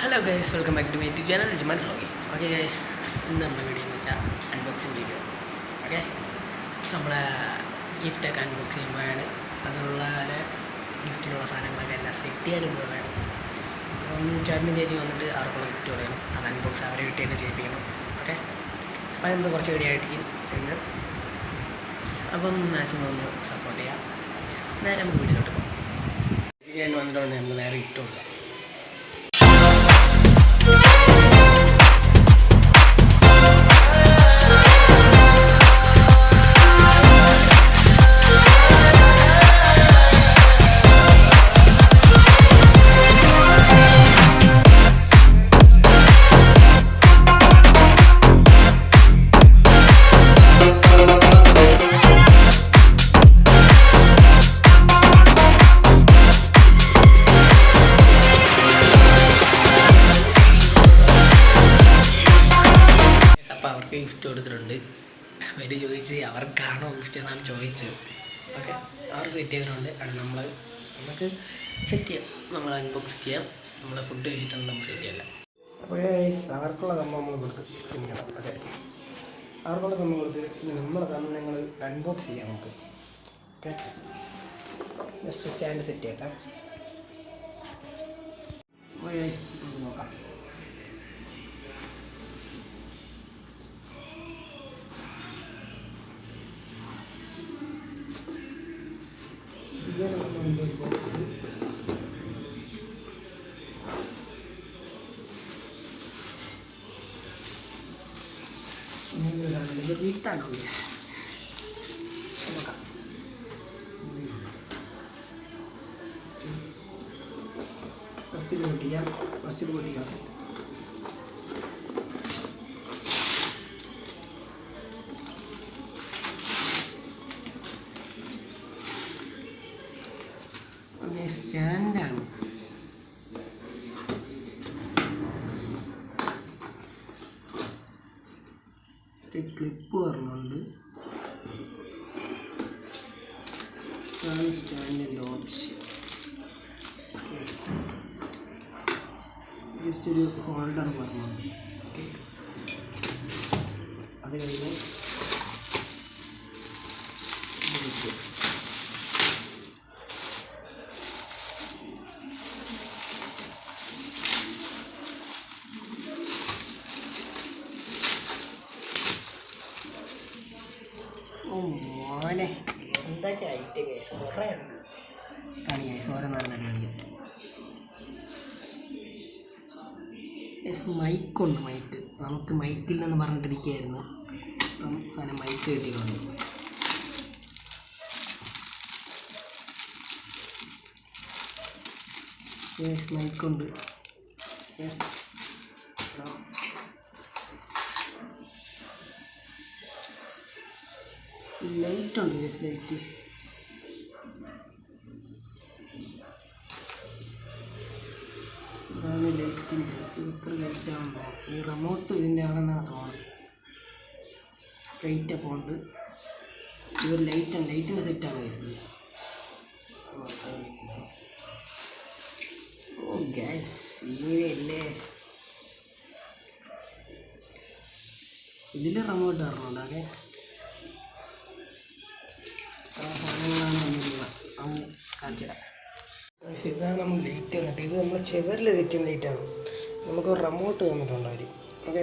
Hello guys, welcome back to my YouTube channel ജിമാൻ vlogging. Okay guys, ഇന്ന് നമ്മുടെ video എന്ന് വെച്ചാൽ അൺബോക്സിങ് വീഡിയോ. ഓക്കെ, നമ്മളെ ഗിഫ്റ്റൊക്കെ അൺബോക്സ് ചെയ്യുമ്പോഴാണ് അതിനുള്ള ഗിഫ്റ്റിനുള്ള സാധനങ്ങളൊക്കെ എല്ലാം സെറ്റ് ചെയ്യാനും പോവുകയാണ്. അപ്പം ചേട്ടനും ചേച്ചി വന്നിട്ട് അവർക്കുള്ള ഗിഫ്റ്റ് കൊടുക്കണം, അത് അൺബോക്സ് അവരെ വീട്ടിൽ തന്നെ ചെയ്യിപ്പിക്കണം. ഓക്കെ, അപ്പം അതെന്ത് കുറച്ച് വീഡിയോ ആയിരിക്കും എന്ന്. അപ്പം മാക്സിമം ഒന്ന് സപ്പോർട്ട് ചെയ്യാം. നേരെ നമുക്ക് വീഡിയോയിലോട്ട് പോകാം. ഞാൻ വന്നിട്ടുണ്ട്, നമ്മൾ നേരെ ഗിഫ്റ്റ് കൊടുക്കാം. അവർക്ക് ഗിഫ്റ്റ് കൊടുത്തിട്ടുണ്ട്. അവർ ചോദിച്ച് അവർക്കാണോ ഗിഫ്റ്റ് എന്നാണ് ചോദിച്ചത്. ഓക്കെ, അവർക്ക് കിട്ടിയവരുണ്ട്. നമുക്ക് സെറ്റ് ചെയ്യാം, നമ്മൾ അൺബോക്സ് ചെയ്യാം. നമ്മൾ ഫുഡ് കഴിച്ചിട്ടൊന്നും നമുക്ക് സെറ്റ് ചെയ്യില്ല. അപ്പോൾ അവർക്കുള്ള സംഭവം നമ്മൾ കൊടുത്ത് സെറ്റ് ചെയ്യണം. ഓക്കെ, അവർക്കുള്ള സംഭവം കൊടുത്ത് പിന്നെ നമ്മളെ സംഭവം ഞങ്ങൾ അൺബോക്സ് ചെയ്യാം നമുക്ക്. ഓക്കെ, ജസ്റ്റ് സ്റ്റാൻഡ് സെറ്റ് ചെയ്യട്ടെ. നമുക്ക് നോക്കാം. ഒരു ബോക്സ് വിത്താണോ നോക്കാം. ഫസ്റ്റിൽ പൊട്ടിക്കാം. സ്റ്റാൻഡാണ്. ഒരു ക്ലിപ്പ് പറഞ്ഞുകൊണ്ട് സ്റ്റാൻഡിൻ്റെ ഓപ്ഷൻ. ജസ്റ്റ് ഒരു ഹോൾഡർ പറഞ്ഞുകൊണ്ട് അത് കഴിഞ്ഞ് മോനെ എന്തൊക്കെ ഐറ്റം കേസ് കുറേ ഉണ്ട്. കാണി കേസ് ഓരോന്ന് കാണിക്കാം. മൈക്കുണ്ട്. മൈക്ക് നമുക്ക് മൈക്കില്ലെന്ന് പറഞ്ഞിട്ടിരിക്കുകയായിരുന്നു. അപ്പം സാധനം മൈക്ക് കിട്ടിയിട്ടുണ്ട്. മൈക്കുണ്ട്. ലൈറ്റ് ഉണ്ട്. ലൈറ്റ് ഇതാണ് ലൈറ്റിൻ്റെ. ഇത്ര ലൈറ്റാണോ? ഈ റിമോട്ട് ഇതിൻ്റെ ആണെന്നാണ് തോന്നുന്നത്. ലൈറ്റൊക്കെ ഉണ്ട്. ഇതൊരു ലൈറ്റാണ്, ലൈറ്റിൻ്റെ സെറ്റാണ് കേസ്. ഓ ഗ്യാസ് ഇങ്ങനെയല്ലേ. ഇതിൽ റിമോട്ട് പറഞ്ഞുണ്ട്. ഓക്കെ, ഇതാണ് നമ്മൾ ലൈറ്റ് തന്നിട്ട്. ഇത് നമ്മൾ ചെവറിൽ തെറ്റും ലൈറ്റാണ്. നമുക്ക് റിമോട്ട് തന്നിട്ടുണ്ട് അവർ. ഓക്കെ,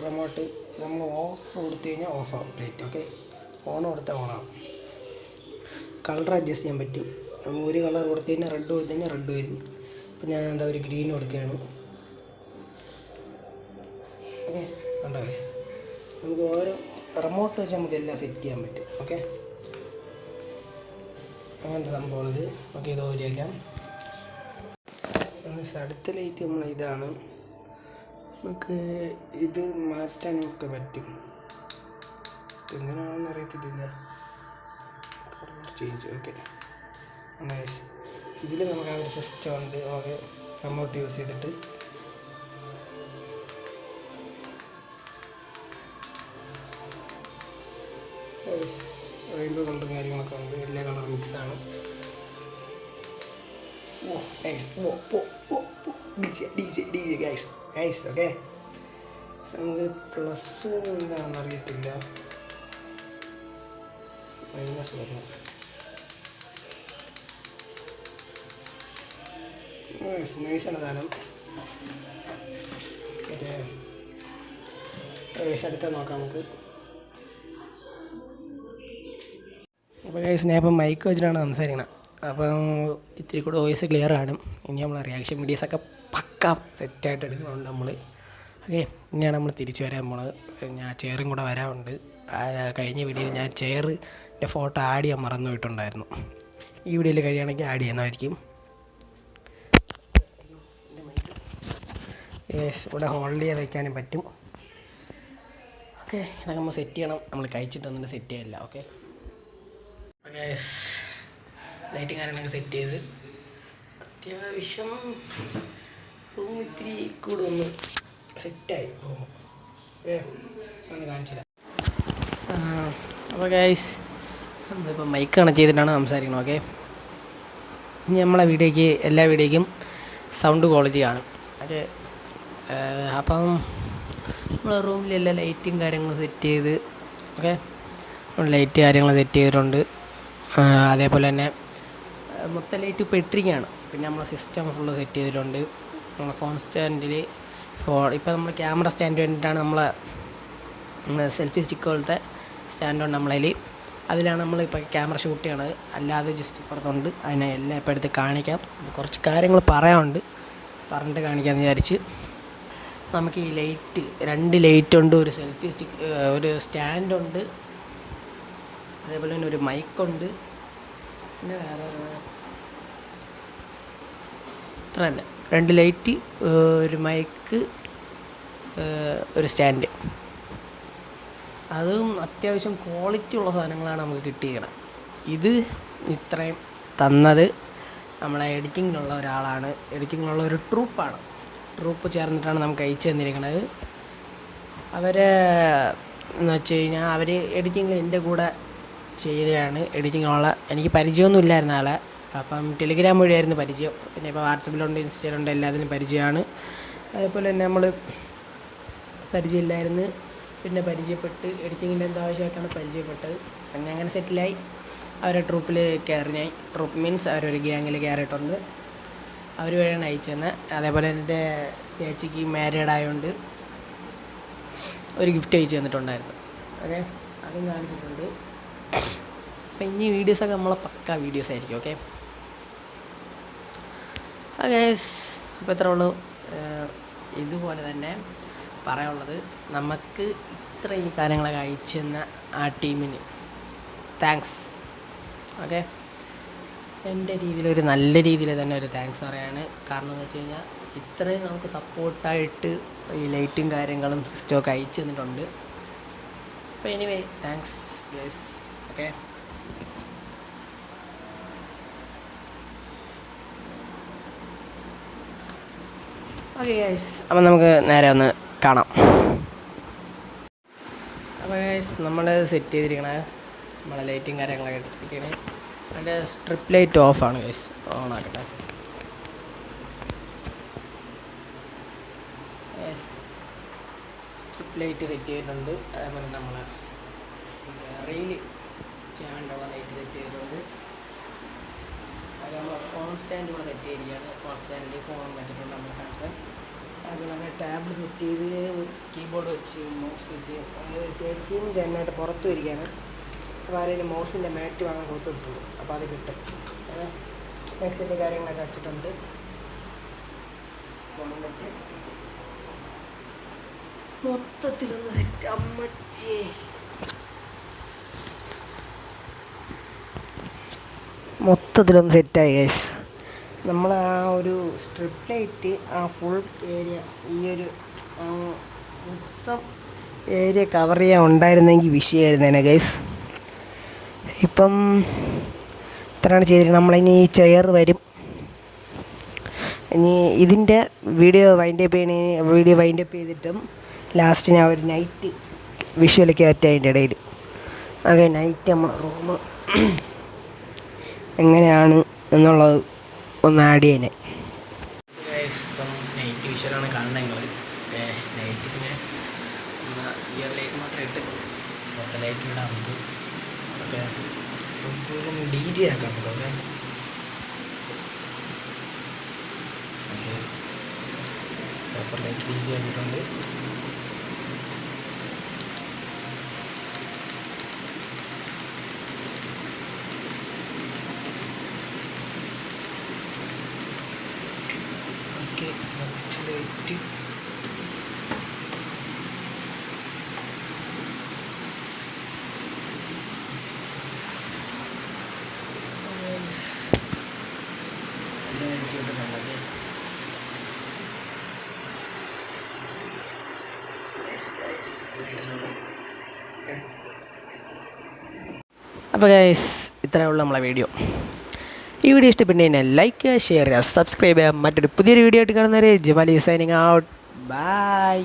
റിമോട്ട് നമ്മൾ ഓഫ് കൊടുത്തു കഴിഞ്ഞാൽ ഓഫാകും ലൈറ്റ്. ഓക്കെ, ഓൺ കൊടുത്താൽ ഓണാകും. കളർ അഡ്ജസ്റ്റ് ചെയ്യാൻ പറ്റും. നമ്മൾ ഒരു കളർ കൊടുത്തു കഴിഞ്ഞാൽ റെഡ് കൊടുത്തു കഴിഞ്ഞാൽ റെഡ് വരും. അപ്പം ഞാൻ എന്താ ഒരു ഗ്രീൻ കൊടുക്കുകയാണ്. ഓക്കെ, കണ്ടോ ഗൈസ്, നമുക്ക് ഓരോ റിമോട്ട് വെച്ച് നമുക്ക് എല്ലാം സെറ്റ് ചെയ്യാൻ പറ്റും. ഓക്കെ, അങ്ങനത്തെ സംഭവമാണിത്. ഓക്കെ, ഇത് ഓരി വയ്ക്കാം. അടുത്ത ലൈറ്റ് നമ്മൾ ഇതാണ്. നമുക്ക് ഇത് മാറ്റാനൊക്കെ പറ്റും. എങ്ങനെയാണെന്ന് അറിയത്തില്ല. ചേഞ്ച്. ഓക്കെ, ഇതിൽ നമുക്ക് ആ ഒരു സിസ്റ്റം ഉണ്ട്. നമുക്ക് റിമോട്ട് യൂസ് ചെയ്തിട്ട് റെയിൻബോ കളറും കാര്യങ്ങളൊക്കെ ഉണ്ട്. എല്ലാ കളർ മിക്സാണ്. Oh, nice. Whoa, whoa, whoa, whoa. DJ guys okay. നമുക്ക് പ്ലസ് എന്താണെന്ന് അറിയത്തില്ല, മൈനസ് വരണം. നൈസാണ് സാധനം. അടുത്ത നോക്കാം നമുക്ക്. അപ്പോൾ ഗൈസ് ഞാൻ ഇപ്പം മൈക്ക് വെച്ചിട്ടാണ് സംസാരിക്കണം. അപ്പം ഇത്തിരി കൂടെ വോയിസ് ക്ലിയർ ആണ്. ഇനി നമ്മൾ റിയാക്ഷൻ വീഡിയോസൊക്കെ പക്ക സെറ്റായിട്ട് എടുക്കുന്നുണ്ട് നമ്മൾ. ഓക്കെ, ഇനിയാണ് നമ്മൾ തിരിച്ചു വരാൻ പോണത്. ഞാൻ ചെയറും കൂടെ വരാറുണ്ട്. കഴിഞ്ഞ വീഡിയോയിൽ ഞാൻ ചെയറിൻ്റെ ഫോട്ടോ ആഡ് ചെയ്യാൻ മറന്നു പോയിട്ടുണ്ടായിരുന്നു. ഈ വീഡിയോയിൽ കഴിയുകയാണെങ്കിൽ ആഡ് ചെയ്യുന്നതായിരിക്കും. ഇവിടെ ഹോൾഡ് ചെയ്ത് വയ്ക്കാനും പറ്റും. ഓക്കെ, ഇതൊക്കെ നമ്മൾ സെറ്റ് ചെയ്യണം. നമ്മൾ കഴിച്ചിട്ടൊന്നും സെറ്റ് ചെയ്യില്ല. ഓക്കെ, ലൈറ്റും കാര്യങ്ങളൊക്കെ സെറ്റ് ചെയ്ത് അത്യാവശ്യം റൂം ഇത്തിരി കൂടെ ഒന്ന് സെറ്റായി റൂം. ഓക്കെ, ഒന്ന് കാണിച്ചില്ല. അപ്പോൾ ഗൈസ് നമ്മളിപ്പോൾ മൈക്ക് കണക്ട് ചെയ്തിട്ടാണ് സംസാരിക്കണം. ഓക്കെ, ഇനി നമ്മളെ എല്ലാ വീഡിയോയ്ക്കും സൗണ്ട് ക്വാളിറ്റി കാണും. ഓക്കെ, അപ്പം നമ്മൾ റൂമിലെല്ലാം ലൈറ്റും കാര്യങ്ങളും സെറ്റ് ചെയ്ത്, ഓക്കെ, ലൈറ്റ് കാര്യങ്ങൾ സെറ്റ് ചെയ്തിട്ടുണ്ട്. അതേപോലെ തന്നെ മൊത്തം ലൈറ്റ് ഇപ്പോൾ ഇട്ടിരിക്കുകയാണ്. പിന്നെ നമ്മൾ സിസ്റ്റം ഫുള്ള് സെറ്റ് ചെയ്തിട്ടുണ്ട്. നമ്മൾ ഫോൺ സ്റ്റാൻഡിൽ ഇപ്പോൾ നമ്മൾ ക്യാമറ സ്റ്റാൻഡ് വേണ്ടിയിട്ടാണ് നമ്മളെ സെൽഫി സ്റ്റിക്ക് പോലത്തെ സ്റ്റാൻഡുണ്ട് നമ്മളതിൽ. അതിലാണ് നമ്മളിപ്പോൾ ക്യാമറ ഷൂട്ട് ചെയ്യണത്. അല്ലാതെ ജസ്റ്റ് ഇപ്പുറത്തുണ്ട്. അതിനെ എല്ലാം ഇപ്പോൾ എടുത്ത് കാണിക്കാം. കുറച്ച് കാര്യങ്ങൾ പറയാനുണ്ട്, പറഞ്ഞിട്ട് കാണിക്കാമെന്ന് വിചാരിച്ച്. നമുക്ക് ഈ ലൈറ്റ് 2 ലൈറ്റുണ്ട്, ഒരു സെൽഫി സ്റ്റിക്ക്, ഒരു സ്റ്റാൻഡുണ്ട്, അതേപോലെ തന്നെ ഒരു മൈക്കുണ്ട്. പിന്നെ വേറെ ഇത്ര തന്നെ 2 ലൈറ്റ്, ഒരു മൈക്ക്, ഒരു സ്റ്റാൻഡ്. അതും അത്യാവശ്യം ക്വാളിറ്റി ഉള്ള സാധനങ്ങളാണ് നമുക്ക് കിട്ടിയിരിക്കണം. ഇത് ഇത്രയും തന്നത് നമ്മളെ എഡിറ്റിങ്ങിലുള്ള ഒരാളാണ്. എഡിറ്റിങ്ങിലുള്ള ഒരു ട്രൂപ്പ് ചേർന്നിട്ടാണ് നമുക്ക് അയച്ചു തന്നിരിക്കുന്നത്. അവരെ എന്ന് വെച്ച് കഴിഞ്ഞാൽ അവർ എഡിറ്റിങ്ങിൽ എൻ്റെ കൂടെ ചെയ്തതാണ്. എഡിറ്റിങ്ങുള്ള എനിക്ക് പരിചയമൊന്നും ഇല്ലായിരുന്നു ആളെ. അപ്പം ടെലിഗ്രാം വഴിയായിരുന്നു പരിചയം. പിന്നെ ഇപ്പോൾ വാട്സപ്പിലുണ്ട്, ഇൻസ്റ്റയിലുണ്ട്, എല്ലാത്തിനും പരിചയമാണ്. അതേപോലെ തന്നെ നമ്മൾ പരിചയമില്ലായിരുന്നു, പിന്നെ പരിചയപ്പെട്ട് എഡിറ്റിങ്ങിൻ്റെ എന്തോ ആവശ്യമായിട്ടാണ് പരിചയപ്പെട്ടത്. പിന്നെ അങ്ങനെ സെറ്റിലായി. അവരെ ട്രൂപ്പിൽ കയറി. ട്രൂപ്പ് മീൻസ് അവരൊരു ഗ്യാങ്ങിൽ കയറിയിട്ടുണ്ട്. അവർ വഴിയാണ് അയച്ചു തന്നത്. അതേപോലെ എൻ്റെ ചേച്ചിക്ക് മാരീഡ് ആയതുകൊണ്ട് ഒരു ഗിഫ്റ്റ് അയച്ചു തന്നിട്ടുണ്ടായിരുന്നു. ഓക്കെ, അതും കാണിച്ചിട്ടുണ്ട്. അപ്പം ഇനി വീഡിയോസൊക്കെ നമ്മളെ പക്ക വീഡിയോസ് ആയിരിക്കും. ഓക്കെ, അപ്പോൾ ഇത്രേ ഉള്ളൂ. ഇതുപോലെ തന്നെ പറയാനുള്ളത്, നമുക്ക് ഇത്ര ഈ കാര്യങ്ങളൊക്കെ അയച്ചു തന്ന ആ ടീമിന് താങ്ക്സ്. ഓക്കെ, എൻ്റെ രീതിയിലൊരു നല്ല രീതിയിൽ തന്നെ ഒരു താങ്ക്സ് പറയാണ്. കാരണം എന്ന് വെച്ച് കഴിഞ്ഞാൽ ഇത്രയും നമുക്ക് സപ്പോർട്ടായിട്ട് ഈ ലൈറ്റും കാര്യങ്ങളും സിസ്റ്റമൊക്കെ അയച്ചു തന്നിട്ടുണ്ട്. അപ്പോൾ anyway thanks guys. Okay, guys, അപ്പം നമുക്ക് നേരെ ഒന്ന് കാണാം. അപ്പോൾ ഗൈസ് നമ്മൾ സെറ്റ് ചെയ്തിരിക്കണത് നമ്മളെ ലൈറ്റും കാര്യങ്ങളൊക്കെ ഇട്ടിരിക്കണേ. അതിൻ്റെ സ്ട്രിപ്പ് ലൈറ്റ് ഓഫാണ് ഗൈസ്, ഓണാക്കട്ടെ. സ്ട്രിപ്പ് ലൈറ്റ് സെറ്റ് ചെയ്തിട്ടുണ്ട്. അതേപോലെ നമ്മൾ റെയിൽ ചെയ്യാൻ വേണ്ടിയുള്ള ലൈറ്റ് സെറ്റ് ചെയ്തിട്ടുണ്ട്. അത് നമ്മൾ ഫോൺ സ്റ്റാൻഡ് കൂടെ സെറ്റ് ചെയ്തിരിക്കുകയാണ്. ഫോൺ സ്റ്റാൻഡിൽ ഫോൺ വെച്ചിട്ടുണ്ട് നമ്മൾ സാംസങ്. അതുപോലെ തന്നെ ടാബിൾ സെറ്റ് ചെയ്ത് കീബോർഡ് വെച്ച് മൗസ് വെച്ച്. ചേച്ചിയും ചേട്ടനായിട്ട് പുറത്തു വരികയാണ്. അപ്പോൾ ആരെങ്കിലും മൗസിൻ്റെ മാറ്റ് വാങ്ങാൻ കൊടുത്തിട്ടുള്ളൂ. അപ്പോൾ അത് കിട്ടും. നെക്സ്റ്റിൻ്റെ കാര്യങ്ങളൊക്കെ വെച്ചിട്ടുണ്ട്. ഫോൺ വെച്ച് മൊത്തത്തിലൊന്ന് സെറ്റ്. അമ്മച്ചേ, മൊത്തത്തിലൊന്ന് സെറ്റായി ഗൈസ്. നമ്മൾ ആ ഒരു സ്ട്രിപ്പ് ലൈറ്റ് ആ ഫുൾ ഏരിയ, ഈ ഒരു മൊത്തം ഏരിയ കവർ ചെയ്യാൻ ഉണ്ടായിരുന്നെങ്കിൽ വിഷയമായിരുന്നേനെ ഗൈസ്. ഇപ്പം ഇത്രയാണ് ചെയ്തിരിക്കുന്നത്. നമ്മളിനി ഈ ചെയർ വരും. ഇനി ഇതിൻ്റെ വീഡിയോ വൈൻഡപ്പ് ചെയ്തിട്ടും ലാസ്റ്റ് ഞാൻ ഒരു നൈറ്റ് വിഷ്വലൊക്കെ ആയിട്ട് അതിൻ്റെ ഇടയിൽ അതെ നൈറ്റ് നമ്മൾ റൂം എങ്ങനെയാണ് എന്നുള്ളത് ഒന്ന് ആഡ് ചെയ്യാൻ. ഗൈസ് ഇപ്പം നൈറ്റ് വിഷ്വലാണ് കാണുന്നത് നിങ്ങൾ. നൈറ്റ് പിന്നെ ഇയർ ലൈറ്റ് മാത്രമേ ഇട്ടുള്ളൂ, മൊത്തം ലൈറ്റ് ഇടാം നമുക്ക്. ഓക്കെ ഫുള്ളും DJ ആക്കാം നമുക്ക്. Okay okay paper light DJ ആക്കിയിട്ടുണ്ട്. നെക്സ്റ്റ് ലൈറ്റ് അപ്പോൾ ഗൈസ് ഇത്രയുള്ള നമ്മളെ വീഡിയോ. ഈ വീഡിയോ ഇഷ്ടപ്പെട്ടു കഴിഞ്ഞാൽ ലൈക്ക് ചെയ്യുക, ഷെയർ ചെയ്യുക, സബ്സ്ക്രൈബ് ചെയ്യുക. മറ്റൊരു പുതിയൊരു വീഡിയോ ആയിട്ട് കാണുന്നവരെ ജമാലി സൈനിങ് ഔട്ട്. ബൈ.